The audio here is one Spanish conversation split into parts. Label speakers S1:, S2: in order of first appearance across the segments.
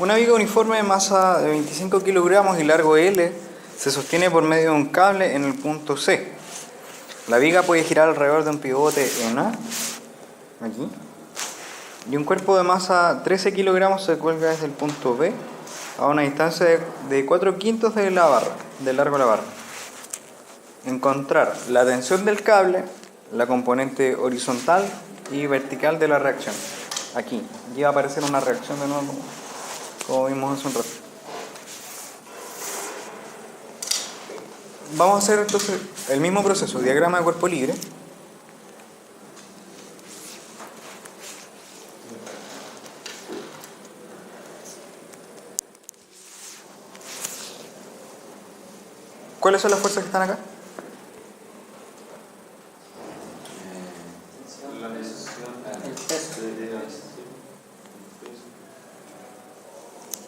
S1: Una viga uniforme de masa de 25 kilogramos y largo L se sostiene por medio de un cable en el punto C. La viga puede girar alrededor de un pivote en A, aquí, y un cuerpo de masa 13 kilogramos se cuelga desde el punto B a una distancia de 4/5 de la barra, del largo de la barra. Encontrar la tensión del cable, la componente horizontal y vertical de la reacción. Aquí, ya va a aparecer una reacción de nuevo, como vimos hace un rato. Vamos a hacer entonces el mismo proceso, diagrama de cuerpo libre. ¿Cuáles son las fuerzas que están acá?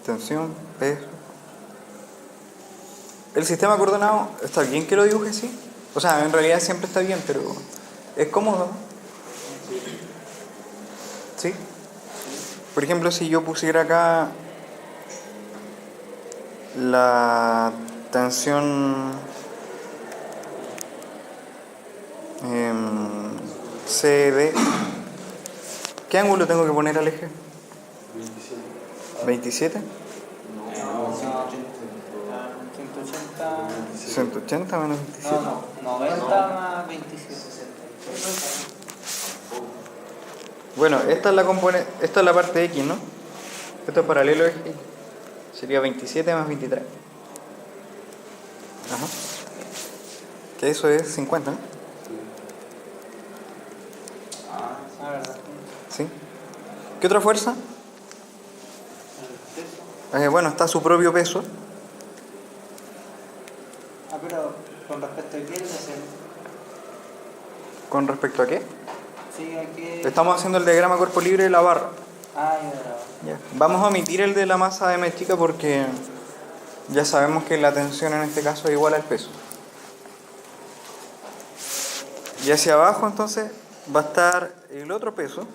S1: Tensión, peso. El sistema coordenado, ¿está bien que lo dibuje así? O sea, en realidad siempre está bien, pero es cómodo, ¿no? ¿Sí? Por ejemplo, si yo pusiera acá la tensión CD, ¿qué ángulo tengo que poner al eje? 27. ¿27? 180 menos 27.
S2: No, 90 más 27.
S1: Bueno, esta es la componente, esta es la parte X, ¿no? Esto es paralelo a X. Sería 27 más 23. Ajá. Que eso es 50, ¿no?
S2: ¿Verdad?
S1: ¿Sí? ¿Qué otra fuerza?
S2: El peso.
S1: Bueno, está su propio peso.
S2: Pero con respecto a qué es
S1: ¿Con respecto a qué?
S2: Sí, aquí.
S1: Estamos haciendo el diagrama cuerpo libre de la barra.
S2: Ya.
S1: Ya. Vamos a omitir el de la masa m chica porque ya sabemos que la tensión en este caso es igual al peso. Y hacia abajo entonces va a estar el otro peso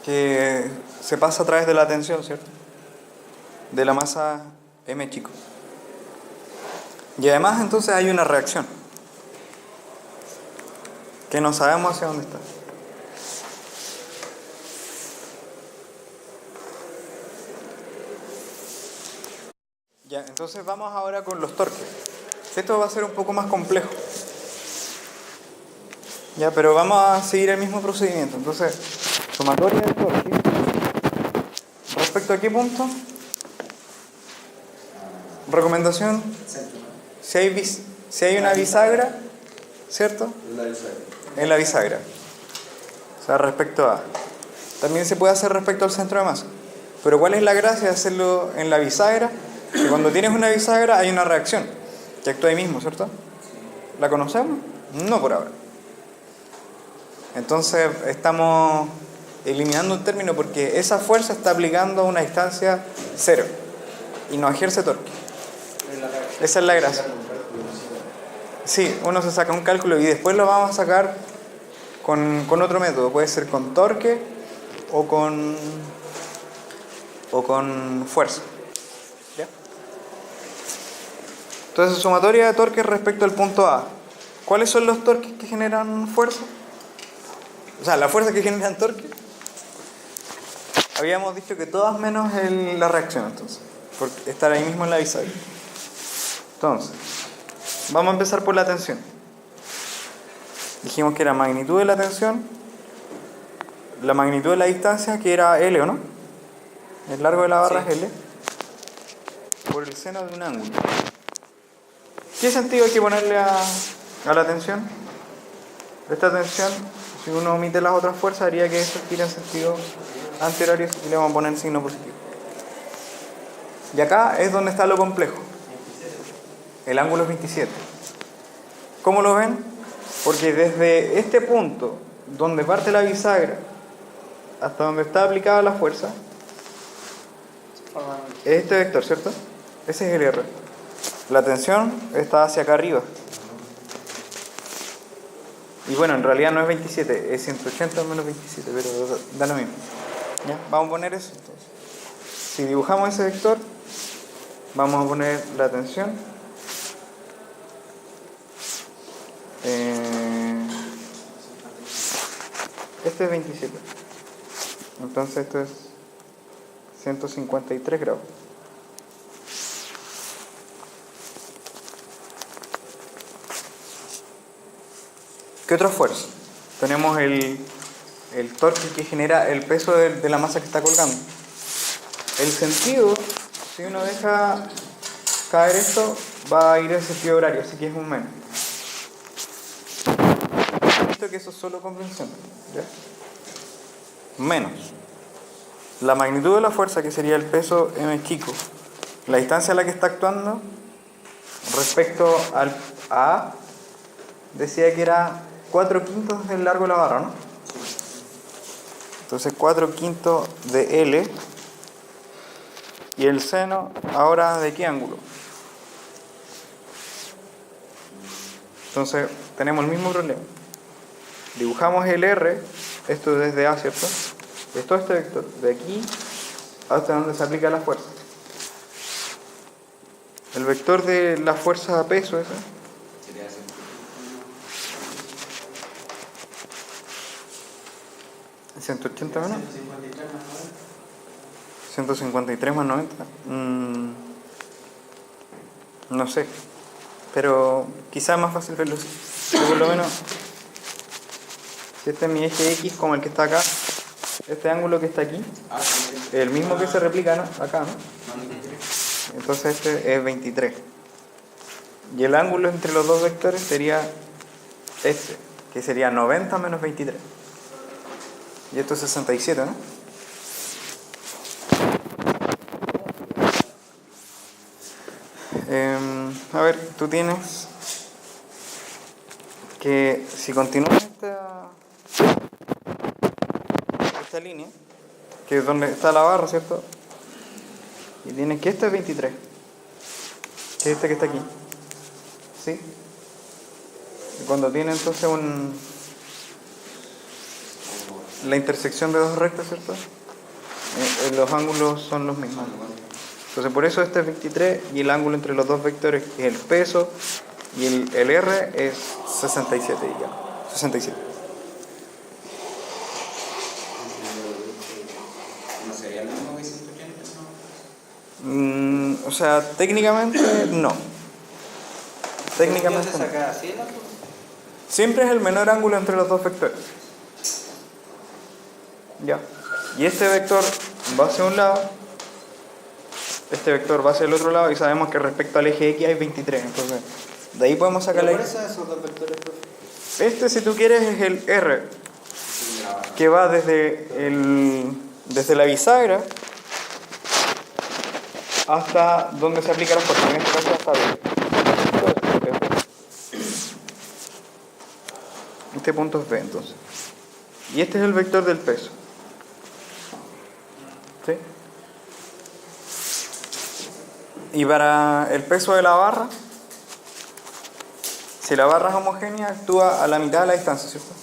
S1: que se pasa a través de la tensión, ¿cierto? De la masa m chico. Y además entonces hay una reacción que no sabemos hacia dónde está. Ya, entonces vamos ahora con los torques. Esto va a ser un poco más complejo. Ya, pero vamos a seguir el mismo procedimiento. Entonces, sumatoria de torque. ¿Respecto a qué punto? Recomendación. Si hay una bisagra, ¿cierto? En la bisagra. O sea, respecto a. También se puede hacer respecto al centro de masa. Pero ¿cuál es la gracia de hacerlo en la bisagra? Que cuando tienes una bisagra hay una reacción que actúa ahí mismo, ¿cierto? ¿La conocemos? No por ahora. Entonces estamos eliminando un término porque esa fuerza está aplicando a una distancia cero y no ejerce torque. Esa es la gracia. Sí, uno se saca un cálculo y después lo vamos a sacar con otro método. Puede ser con torque o con fuerza. ¿Ya? Entonces, sumatoria de torques respecto al punto A. ¿Cuáles son los torques que generan fuerza? O sea, las fuerzas que generan torque. Habíamos dicho que todas menos la reacción, entonces, por estar ahí mismo en la bisagra. Entonces, vamos a empezar por la tensión. Dijimos que era magnitud de la tensión, la magnitud de la distancia, que era L, ¿o no? El largo de la barra es L, por el seno de un ángulo. ¿Qué sentido hay que ponerle a la tensión? Esta tensión, si uno omite las otras fuerzas, haría que eso gire en sentido antihorario y le vamos a poner el signo positivo. Y acá es donde está lo complejo. El ángulo es 27. ¿Cómo lo ven? Porque desde este punto, donde parte la bisagra, hasta donde está aplicada la fuerza, es este vector, ¿cierto? Ese es el R. La tensión está hacia acá arriba. Y bueno, en realidad no es 27, es 180 menos 27, pero da lo mismo. ¿Ya? Vamos a poner eso entonces. Si dibujamos ese vector, vamos a poner la tensión. Este es 27. Entonces esto es 153 grados. ¿Qué otra fuerza? Tenemos el torque que genera el peso de la masa que está colgando. El sentido, si uno deja caer esto, va a ir en sentido horario, así que es un menos. Visto que eso es solo convención, ¿ya? Menos la magnitud de la fuerza, que sería el peso m chico, la distancia a la que está actuando respecto al A, decía que era 4/5 del largo de la barra, ¿no? Entonces 4/5 de L. ¿Y el seno ahora de qué ángulo? Entonces tenemos el mismo problema. Dibujamos el R, esto desde A, ¿cierto? Es todo este vector, de aquí hasta donde se aplica la fuerza. El vector de la fuerza a peso, ese, ¿180 menos? 153 más 90. No sé, pero quizás es más fácil verlo así. Yo por lo menos, si este es mi eje X como el que está acá, este ángulo que está aquí, el mismo que se replica, ¿no? Acá, ¿no? Entonces este es 23. Y el ángulo entre los dos vectores sería este, que sería 90 menos 23. Y esto es 67, ¿no? A ver, tú tienes que si continúas esta línea, que es donde está la barra, ¿cierto? Y tienes que este es 23, que es este que está aquí, ¿sí? Y cuando tiene entonces la intersección de dos rectas, ¿cierto? Los ángulos son los mismos. Entonces por eso este es 23 y el ángulo entre los dos vectores, que es el peso, y el R es 67, digamos. 67.
S2: ¿No sería el mismo que 180?
S1: O sea, técnicamente no. Técnicamente
S2: ¿Se
S1: no.
S2: saca así, no?
S1: Siempre es el menor ángulo entre los dos vectores. Ya. Y este vector va hacia un lado, este vector va hacia el otro lado, y sabemos que respecto al eje X hay 23. Entonces, de ahí podemos sacar la...
S2: ¿Por eso esos dos vectores, profe?
S1: Este, si tú quieres, es el R, que va desde la bisagra hasta donde se aplica la fuerza. En este caso hasta B. Este punto es B, entonces. Y este es el vector del peso. ¿Sí? Y para el peso de la barra, si la barra es homogénea, actúa a la mitad de la distancia, ¿cierto?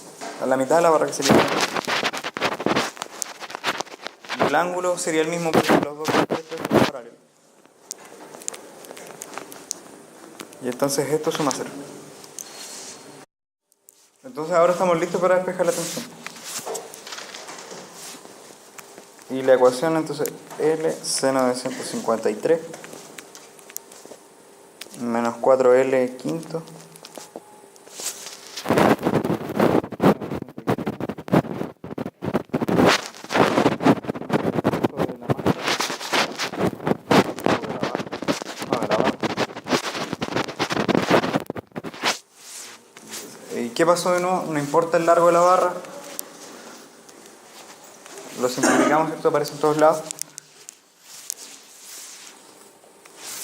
S1: A la mitad de la barra, que sería. Y el ángulo sería el mismo porque los dos vectores son paralelos. Y entonces esto suma 0. Entonces ahora estamos listos para despejar la tensión. Y la ecuación, entonces, L seno de 153 menos 4L quinto ¿Y qué pasó de nuevo? No importa el largo de la barra, lo simplificamos, esto aparece en todos lados,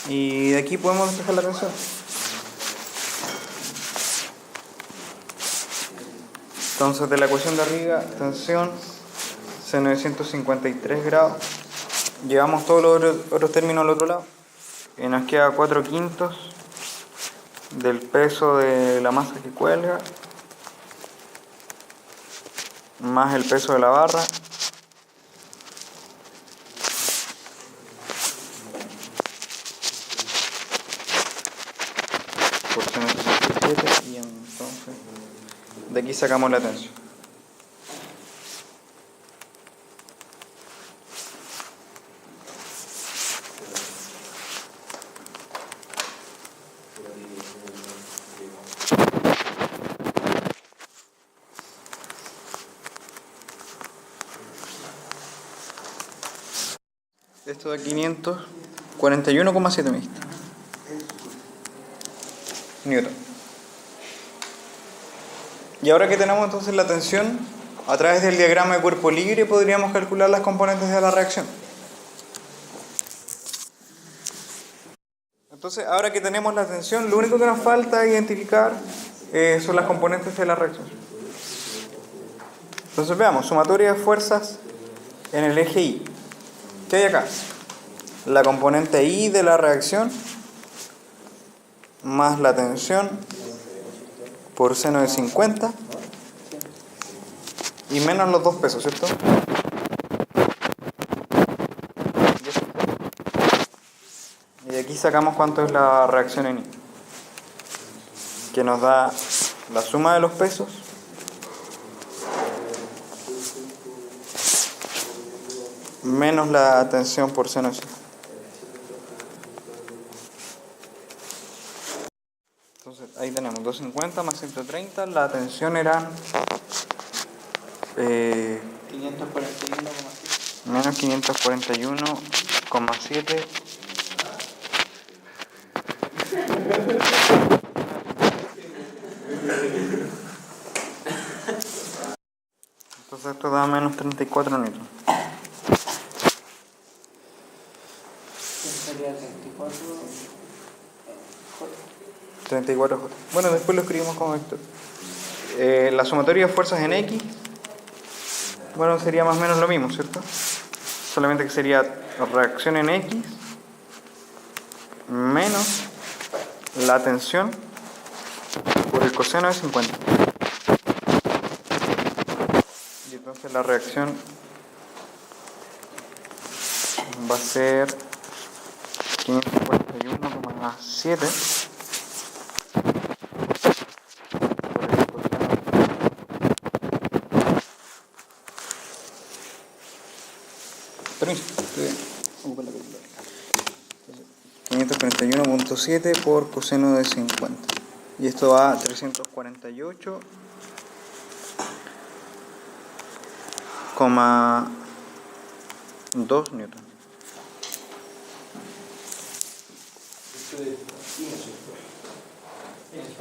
S1: y de aquí podemos despejar la tensión. Entonces, de la ecuación de arriba, tensión seno de 153 grados, llevamos todos los otros términos al otro lado y nos queda 4/5 del peso de la masa que cuelga más el peso de la barra aquí sacamos la tensión. Esto da 541,7 me diste. Newton. Y ahora que tenemos entonces la tensión, a través del diagrama de cuerpo libre podríamos calcular las componentes de la reacción. Entonces, ahora que tenemos la tensión, lo único que nos falta identificar son las componentes de la reacción. Entonces veamos, sumatoria de fuerzas en el eje Y. ¿Qué hay acá? La componente I de la reacción más la tensión por seno de 50 y menos los dos pesos, ¿cierto? Y de aquí sacamos cuánto es la reacción en I, que nos da la suma de los pesos menos la tensión por seno de 50. Entonces ahí tenemos 250 más 130, la tensión eran
S2: 541,7.
S1: menos 541,7 entonces esto da menos 34 newton.
S2: Sería 34.
S1: 34 J. Bueno, después lo escribimos como vector. La sumatoria de fuerzas en X, bueno, sería más o menos lo mismo, ¿cierto? Solamente que sería reacción en X menos la tensión por el coseno de 50. Y entonces la reacción va a ser 541,7 541,7 por coseno de 50. Y esto va a 348,2 newton.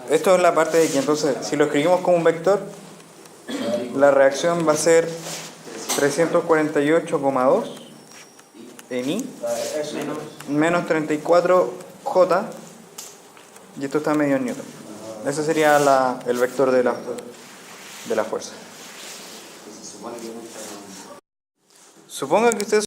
S1: Esto es la parte de que entonces, si lo escribimos como un vector, la reacción va a ser 348,2 en I menos 34J, y esto está medio en newton. Ese sería el vector de la fuerza. Suponga que ustedes